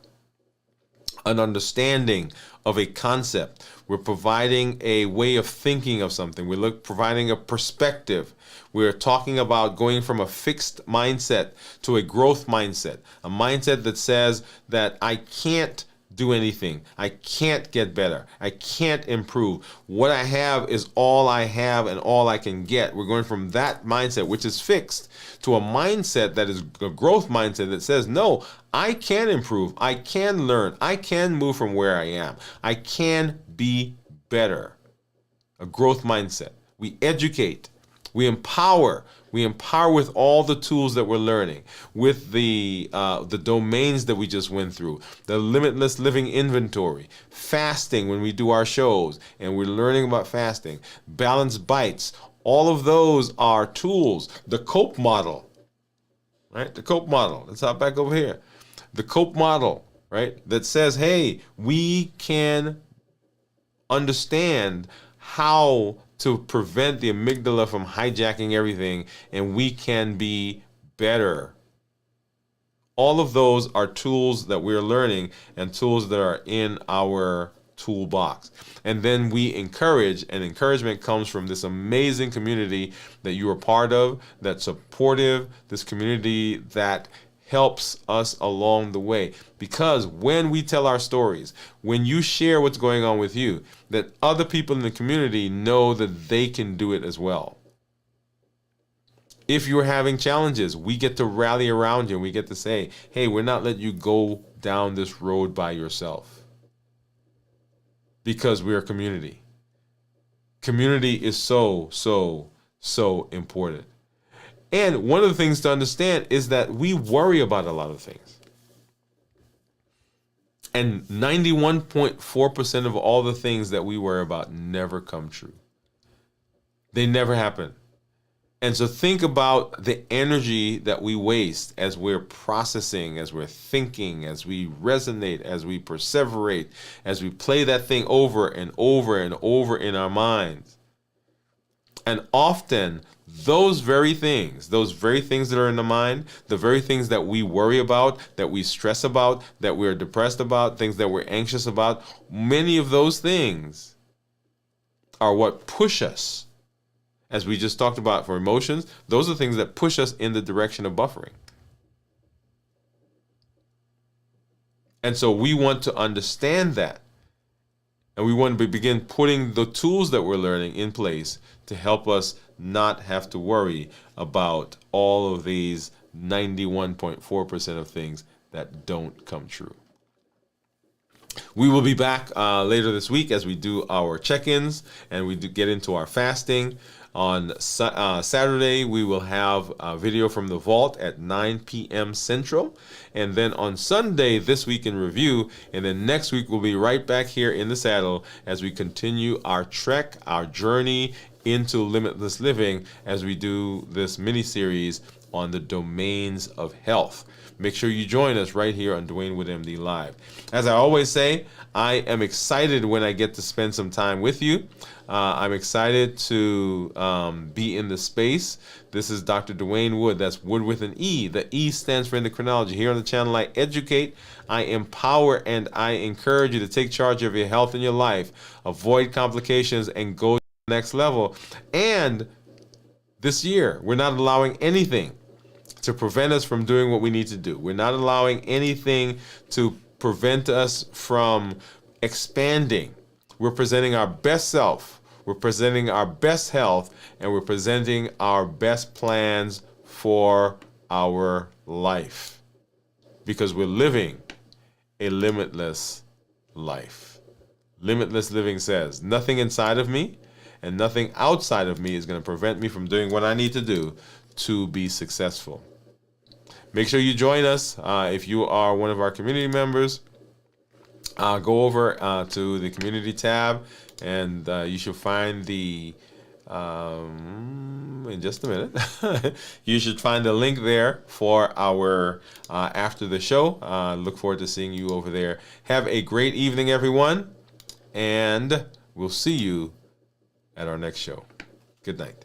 an understanding of a concept. We're providing a way of thinking of something. We're providing a perspective. We're talking about going from a fixed mindset to a growth mindset, a mindset that says that I can't do anything. I can't get better. I can't improve. What I have is all I have and all I can get. We're going from that mindset, which is fixed, to a mindset that is a growth mindset that says, no, I can improve. I can learn. I can move from where I am. I can be better. A growth mindset. We educate. We empower. We empower with all the tools that we're learning, with the domains that we just went through, the limitless living inventory, fasting when we do our shows, and we're learning about fasting, balanced bites. All of those are tools. The COPE model, right? The COPE model. Let's hop back over here. The COPE model, right? That says, hey, we can understand how to prevent the amygdala from hijacking everything, and we can be better. All of those are tools that we're learning and tools that are in our toolbox. And then we encourage, and encouragement comes from this amazing community that you are part of, that's supportive, this community that helps us along the way. Because when we tell our stories, when you share what's going on with you, that other people in the community know that they can do it as well. If you're having challenges, we get to rally around you and we get to say, hey, we're not letting you go down this road by yourself. Because we're a community. Community is so, so, so important. And one of the things to understand is that we worry about a lot of things. And 91.4% of all the things that we worry about never come true. They never happen. And so think about the energy that we waste as we're processing, as we're thinking, as we resonate, as we perseverate, as we play that thing over and over and over in our minds. And often those very things that are in the mind, the very things that we worry about, that we stress about, that we're depressed about, things that we're anxious about, many of those things are what push us. As we just talked about for emotions, those are things that push us in the direction of buffering. And so we want to understand that. And we want to begin putting the tools that we're learning in place to help us not have to worry about all of these 91.4% of things that don't come true. We will be back later this week as we do our check-ins and we do get into our fasting. On Saturday, we will have a video from the vault at 9 p.m. Central. And then on Sunday, This Week in Review. And then next week, we'll be right back here in the saddle as we continue our trek, our journey into limitless living as we do this mini-series on the domains of health. Make sure you join us right here on Dwain Woode MD Live. As I always say, I am excited when I get to spend some time with you. I'm excited to be in the space. This is Dr. Dwain Woode. That's Wood with an E. The E stands for endocrinology. Here on the channel, I educate, I empower, and I encourage you to take charge of your health and your life, avoid complications, and go to the next level. And this year, we're not allowing anything to prevent us from doing what we need to do. We're not allowing anything to prevent us from expanding. We're presenting our best self. We're presenting our best health, and we're presenting our best plans for our life, because we're living a limitless life. Limitless living says, nothing inside of me and nothing outside of me is going to prevent me from doing what I need to do to be successful. Make sure you join us. If you are one of our community members, go over to the community tab, and you should find the in just a minute. You should find the link there for our after the show. Look forward to seeing you over there. Have a great evening, everyone, and we'll see you at our next show. Good night.